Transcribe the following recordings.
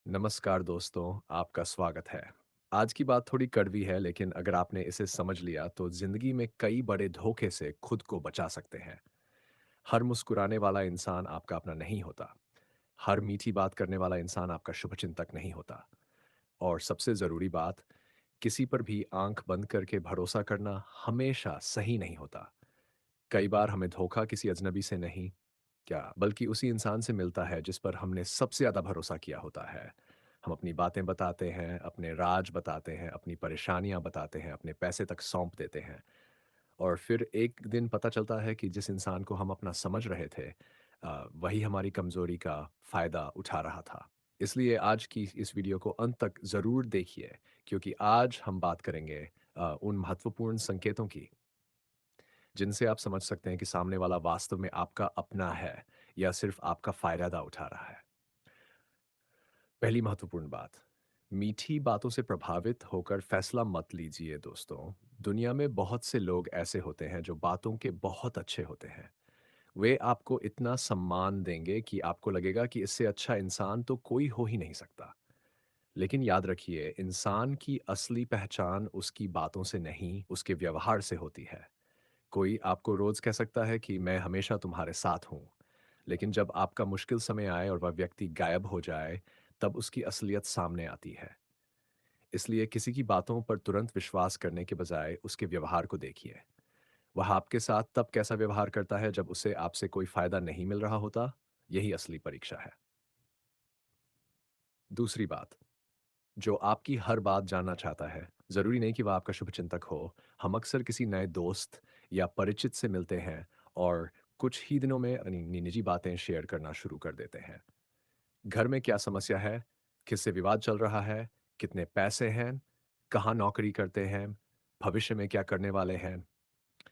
नमस्कार दोस्तों, आपका स्वागत है। आज की बात थोड़ी कड़वी है, लेकिन अगर आपने इसे समझ लिया तो ज़िंदगी में कई बड़े धोखे से खुद को बचा सकते हैं। हर मुस्कुराने वाला इंसान आपका अपना नहीं होता। हर मीठी बात करने वाला इंसान आपका शुभचिंतक नहीं होता। और सबसे ज़रूरी बात, किसी पर भी आँख बंद करके भरोसा करना हमेशा सही नहीं होता। कई बार हमें धोखा किसी अजनबी से नहीं, क्या बल्कि उसी इंसान से मिलता है जिस पर हमने सबसे ज़्यादा भरोसा किया होता है। हम अपनी बातें बताते हैं, अपने राज बताते हैं, अपनी परेशानियाँ बताते हैं, अपने पैसे तक सौंप देते हैं और फिर एक दिन पता चलता है कि जिस इंसान को हम अपना समझ रहे थे वही हमारी कमज़ोरी का फ़ायदा उठा रहा था। इसलिए आज की इस वीडियो को अंत तक ज़रूर देखिए, क्योंकि आज हम बात करेंगे उन महत्वपूर्ण संकेतों की जिनसे आप समझ सकते हैं कि सामने वाला वास्तव में आपका अपना है या सिर्फ आपका फायदा उठा रहा है। पहली महत्वपूर्ण बात, मीठी बातों से प्रभावित होकर फैसला मत लीजिए दोस्तों। दुनिया में बहुत से लोग ऐसे होते हैं जो बातों के बहुत अच्छे होते हैं। वे आपको इतना सम्मान देंगे कि आपको लगेगा कि इससे अच्छा इंसान तो कोई हो ही नहीं सकता। लेकिन याद रखिए, इंसान की असली पहचान उसकी बातों से नहीं, उसके व्यवहार से होती है। कोई आपको रोज कह सकता है कि मैं हमेशा तुम्हारे साथ हूँ, लेकिन जब आपका मुश्किल समय आए और वह व्यक्ति गायब हो जाए, तब उसकी असलियत सामने आती है। इसलिए किसी की बातों पर तुरंत विश्वास करने के बजाय उसके व्यवहार को देखिए। वह आपके साथ तब कैसा व्यवहार करता है जब उसे आपसे कोई फायदा नहीं मिल रहा होता। यही असली परीक्षा है। दूसरी बात, जो आपकी हर बात जानना चाहता है, जरूरी नहीं कि वह आपका शुभचिंतक हो। हम अक्सर किसी नए दोस्त या परिचित से मिलते हैं और कुछ ही दिनों में अपनी निजी बातें शेयर करना शुरू कर देते हैं। घर में क्या समस्या है, किससे विवाद चल रहा है, कितने पैसे हैं, कहाँ नौकरी करते हैं, भविष्य में क्या करने वाले हैं।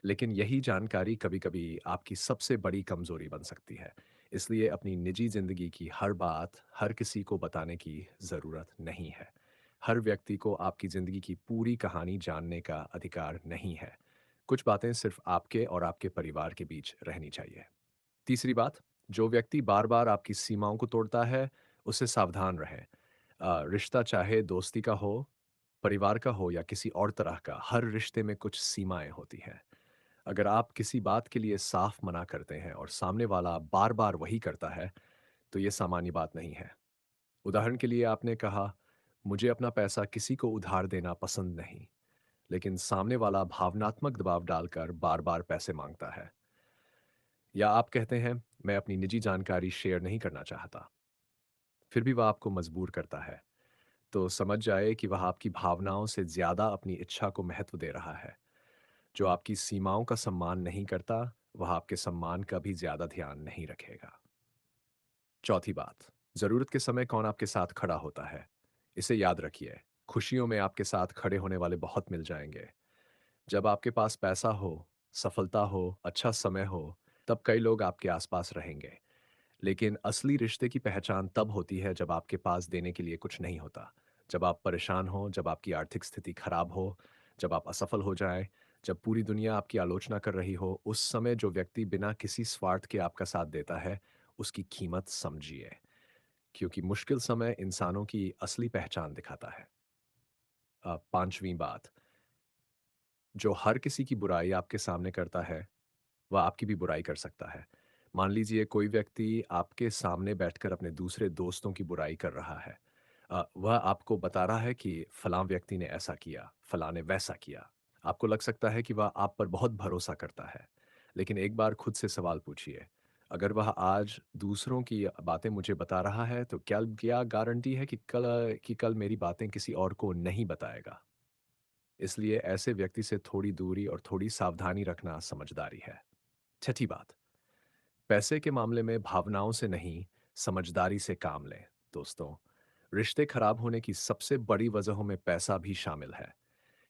लेकिन यही जानकारी कभी-कभी आपकी सबसे बड़ी कमजोरी बन सकती है। इसलिए अपनी निजी जिंदगी की हर बात हर किसी को बताने की जरूरत नहीं है। हर व्यक्ति को आपकी जिंदगी की पूरी कहानी जानने का अधिकार नहीं है। कुछ बातें सिर्फ आपके और आपके परिवार के बीच रहनी चाहिए। तीसरी बात, जो व्यक्ति बार-बार आपकी सीमाओं को तोड़ता है, उससे सावधान रहें। रिश्ता चाहे दोस्ती का हो, परिवार का हो या किसी और तरह का, हर रिश्ते में कुछ सीमाएँ होती हैं। अगर आप किसी बात के लिए साफ मना करते हैं और सामने वाला बार-बार वही करता है, तो ये सामान्य बात नहीं है। उदाहरण के लिए आपने कहा, "मुझे अपना पैसा किसी को उधार देना पसंद नहीं", लेकिन सामने वाला भावनात्मक दबाव डालकर बार-बार पैसे माँगता है। या आप कहते हैं, "मैं अपनी निजी जानकारी शेयर नहीं करना चाहता", फिर भी वह आपको मजबूर करता है। तो समझ जाए कि वह आपकी भावनाओं से ज़्यादा अपनी इच्छा को महत्व दे रहा है। जो आपकी सीमाओं का सम्मान नहीं करता, वह आपके सम्मान का भी ज़्यादा ध्यान नहीं रखेगा। चौथी बात, ज़रूरत के समय कौन आपके साथ खड़ा होता है, इसे याद रखिए। खुशियों में आपके साथ खड़े होने वाले बहुत मिल जाएंगे। जब आपके पास पैसा हो, सफलता हो, अच्छा समय हो, तब कई लोग आपके आसपास रहेंगे। लेकिन असली रिश्ते की पहचान तब होती है जब आपके पास देने के लिए कुछ नहीं होता। जब आप परेशान हो, जब आपकी आर्थिक स्थिति खराब हो, जब आप असफल हो जाएँ, जब पूरी दुनिया आपकी आलोचना कर रही हो, उस समय जो व्यक्ति बिना किसी स्वार्थ के आपका साथ देता है, उसकी कीमत समझिए। क्योंकि मुश्किल समय इंसानों की असली पहचान दिखाता है। 5वीं बात, जो हर किसी की बुराई आपके सामने करता है, वह आपकी भी बुराई कर सकता है। मान लीजिए कोई व्यक्ति आपके सामने बैठकर अपने दूसरे दोस्तों की बुराई कर रहा है। वह आपको बता रहा है कि फलाँ व्यक्ति ने ऐसा किया, फलाँ ने वैसा किया। आपको लग सकता है कि वह आप पर बहुत भरोसा करता है। लेकिन एक बार खुद से सवाल पूछिए, अगर वह आज दूसरों की बातें मुझे बता रहा है, तो क्या गारंटी है कि कल मेरी बातें किसी और को नहीं बताएगा? इसलिए ऐसे व्यक्ति से थोड़ी दूरी और थोड़ी सावधानी रखना समझदारी है। छठी बात, पैसे के मामले में भावनाओं से नहीं, समझदारी से काम लें। दोस्तों, रिश्ते खराब होने की सबसे बड़ी वजहों में पैसा भी शामिल है।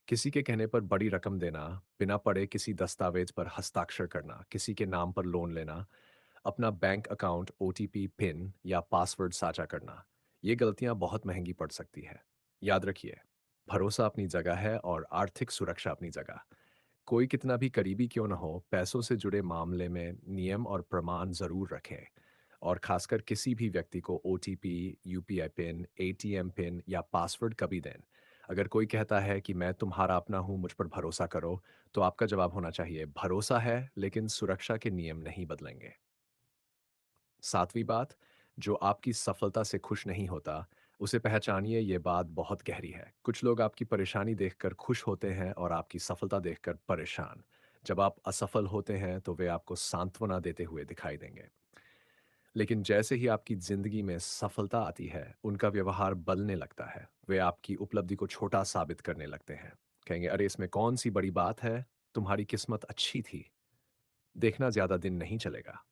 किसी के कहने पर बड़ी रकम देना, बिना पढ़े किसी दस्तावेज पर हस्ताक्षर करना, किसी के नाम पर लोन लेना, अपना बैंक अकाउंट, ओटीपी, पिन या पासवर्ड साझा करना, ये गलतियां बहुत महंगी पड़ सकती है। याद रखिए, भरोसा अपनी जगह है और आर्थिक सुरक्षा अपनी जगह। कोई कितना भी करीबी क्यों न हो, पैसों से जुड़े मामले में नियम और प्रमाण जरूर रखें। और खासकर किसी भी व्यक्ति को OTP, UPI pin, ATM pin या पासवर्ड कभी दें। अगर कोई कहता है कि मैं तुम्हारा अपना हूँ, मुझ पर भरोसा करो, तो आपका जवाब होना चाहिए, भरोसा है, लेकिन सुरक्षा के नियम नहीं बदलेंगे। 7वीं बात, जो आपकी सफलता से खुश नहीं होता, उसे पहचानिए, ये बात बहुत गहरी है। कुछ लोग आपकी परेशानी देखकर खुश होते हैं और आपकी सफलता देखकर परेशान। जब आप असफल होते हैं, तो वे आपको सांत्वना देते हुए दिखाई देंगे। लेकिन जैसे ही आपकी ज़िंदगी में सफलता आती है, उनका व्यवहार बदलने लगता है। वे आपकी उपलब्धि को छोटा साबित करने लगते हैं। कहेंगे, "अरे! इसमें कौन-सी बड़ी बात है? तुम्हारी किस्मत अच्छी थी। देखना ज़्यादा दिन नहीं चलेगा।"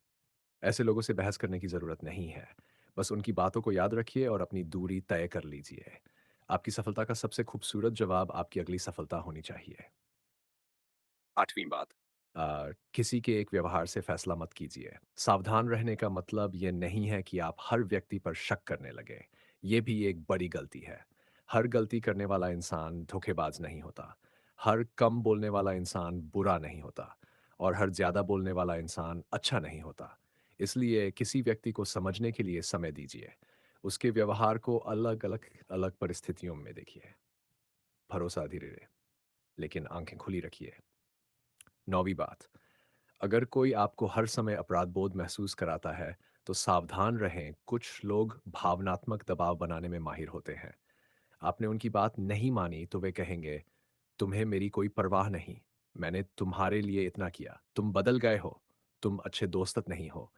ऐसे लोगों से बहस करने की ज़रूरत नहीं है। बस उनकी बातों को याद रखिए और अपनी दूरी तय कर लीजिए। आपकी सफलता का सबसे खूबसूरत जवाब आपकी अगली सफलता होनी चाहिए। 8वीं बात, किसी के एक व्यवहार से फैसला मत कीजिए। सावधान रहने का मतलब ये नहीं है कि आप हर व्यक्ति पर शक करने लगें। ये भी एक बड़ी गलती है। हर गलती करने वाला इंसान धोखेबाज नहीं होता। हर कम बोलने वाला इंसान बुरा नहीं होता और हर ज़्यादा बोलने वाला इंसान अच्छा नहीं होता। इसलिए किसी व्यक्ति को समझने के लिए समय दीजिए। उसके व्यवहार को अलग-अलग अलग परिस्थितियों में देखिए। भरोसा धीरे, लेकिन आँखें खुली रखिए। 9वीं बात, अगर कोई आपको हर समय अपराध बोध महसूस कराता है, तो सावधान रहें, कुछ लोग भावनात्मक दबाव बनाने में माहिर होते हैं। आपने उनकी बात नहीं मानी, तो वे कहेंगे, तुम्हें मेरी कोई परवाह नहीं, मैंने तुम्हारे लिए इतना किया, तुम बदल गए हो, तुम अच्छे दोस्त नहीं हो।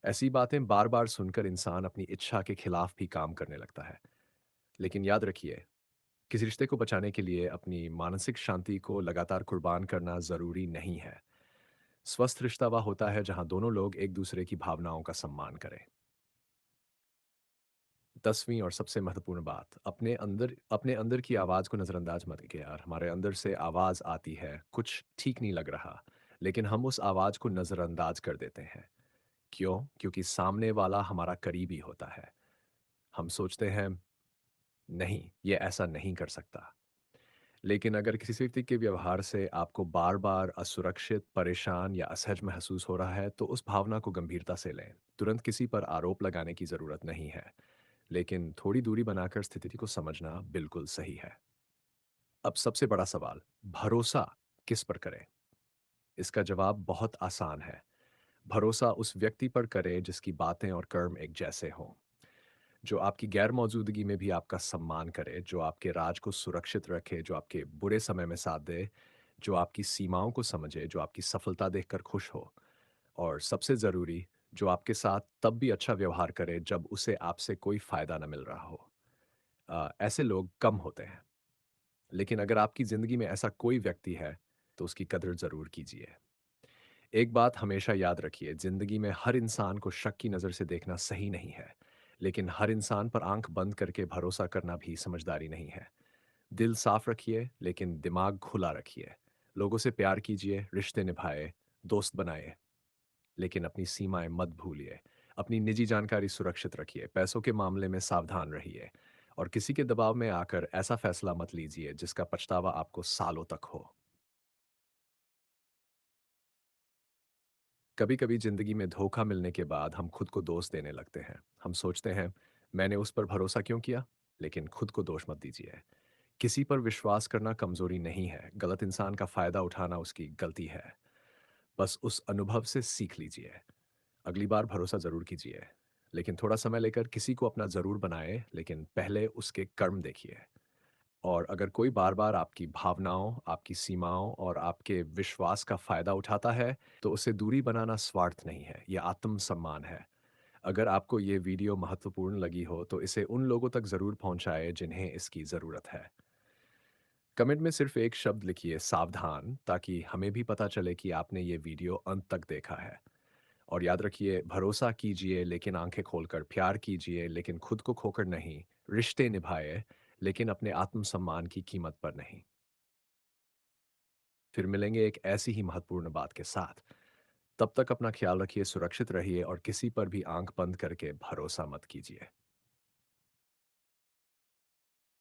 ऐसी बातें बार-बार सुनकर इंसान अपनी इच्छा के खिलाफ भी काम करने लगता है। लेकिन याद रखिए, किसी रिश्ते को बचाने के लिए अपनी मानसिक शांति को लगातार कुर्बान करना ज़रूरी नहीं है। स्वस्थ रिश्ता वह होता है जहां दोनों लोग एक दूसरे की भावनाओं का सम्मान करें। 10वीं और सबसे महत्वपूर्ण बात, अपने अंदर की आवाज़ को नज़रअंदाज मत कीजिए यार। हमारे अंदर से आवाज़ आती है, कुछ ठीक नहीं लग रहा, लेकिन हम उस आवाज़ को नज़रअंदाज कर देते हैं। क्यों? क्योंकि सामने वाला हमारा करीबी होता है। हम सोचते हैं, नहीं, ये ऐसा नहीं कर सकता। लेकिन अगर किसी व्यक्ति के व्यवहार से आपको बार-बार असुरक्षित, परेशान या असहज महसूस हो रहा है, तो उस भावना को गंभीरता से लें। तुरंत किसी पर आरोप लगाने की ज़रूरत नहीं है, लेकिन थोड़ी दूरी बनाकर स्थिति को समझना बिल्कुल सही है। अब सबसे बड़ा सवाल, भरोसा किस पर करें? इसका जवाब बहुत आसान है। भरोसा उस व्यक्ति पर करें जिसकी बातें और कर्म एक जैसे हों। जो आपकी गैर मौजूदगी में भी आपका सम्मान करे, जो आपके राज को सुरक्षित रखे, जो आपके बुरे समय में साथ दे, जो आपकी सीमाओं को समझे, जो आपकी सफलता देखकर खुश हो और सबसे ज़रूरी, जो आपके साथ तब भी अच्छा व्यवहार करे जब उसे आपसे कोई फ़ायदा ना मिल रहा हो। ऐसे लोग कम होते हैं, लेकिन अगर आपकी ज़िंदगी में ऐसा कोई व्यक्ति है, तो उसकी कदर ज़रूर कीजिए। एक बात हमेशा याद रखिए, ज़िंदगी में हर इंसान को शक की नज़र से देखना सही नहीं है, लेकिन हर इंसान पर आँख बंद करके भरोसा करना भी समझदारी नहीं है। दिल साफ रखिए, लेकिन दिमाग खुला रखिए। लोगों से प्यार कीजिए, रिश्ते निभाए, दोस्त बनाए, लेकिन अपनी सीमाएँ मत भूलिए। अपनी निजी जानकारी सुरक्षित रखिए, पैसों के मामले में सावधान रहिए और किसी के दबाव में आकर ऐसा फैसला मत लीजिए जिसका पछतावा आपको सालों तक हो। कभी-कभी ज़िंदगी में धोखा मिलने के बाद हम खुद को दोष देने लगते हैं। हम सोचते हैं, मैंने उस पर भरोसा क्यों किया? लेकिन खुद को दोष मत दीजिए। किसी पर विश्वास करना कमज़ोरी नहीं है, गलत इंसान का फ़ायदा उठाना उसकी गलती है। बस उस अनुभव से सीख लीजिए। अगली बार भरोसा ज़रूर कीजिए, लेकिन थोड़ा समय लेकर किसी को अपना ज़रूर बनाएँ, लेकिन पहले उसके कर्म देखिए। और अगर कोई बार-बार आपकी भावनाओं, आपकी सीमाओं और आपके विश्वास का फ़ायदा उठाता है, तो उससे दूरी बनाना स्वार्थ नहीं है, ये आत्मसम्मान है। अगर आपको ये वीडियो महत्वपूर्ण लगी हो, तो इसे उन लोगों तक ज़रूर पहुँचाएँ जिन्हें इसकी ज़रूरत है। कमेंट में सिर्फ़ एक शब्द लिखिए, सावधान, ताकि हमें भी पता चले कि आपने ये वीडियो अंत तक देखा है। और याद रखिए, भरोसा कीजिए लेकिन आँखें खोलकर, प्यार कीजिए लेकिन खुद को खोकर नहीं, रिश्ते निभाएँ लेकिन अपने आत्मसम्मान की कीमत पर नहीं। फिर मिलेंगे एक ऐसी ही महत्वपूर्ण बात के साथ। तब तक अपना ख्याल रखिए, सुरक्षित रहिए और किसी पर भी आँख बंद करके भरोसा मत कीजिए।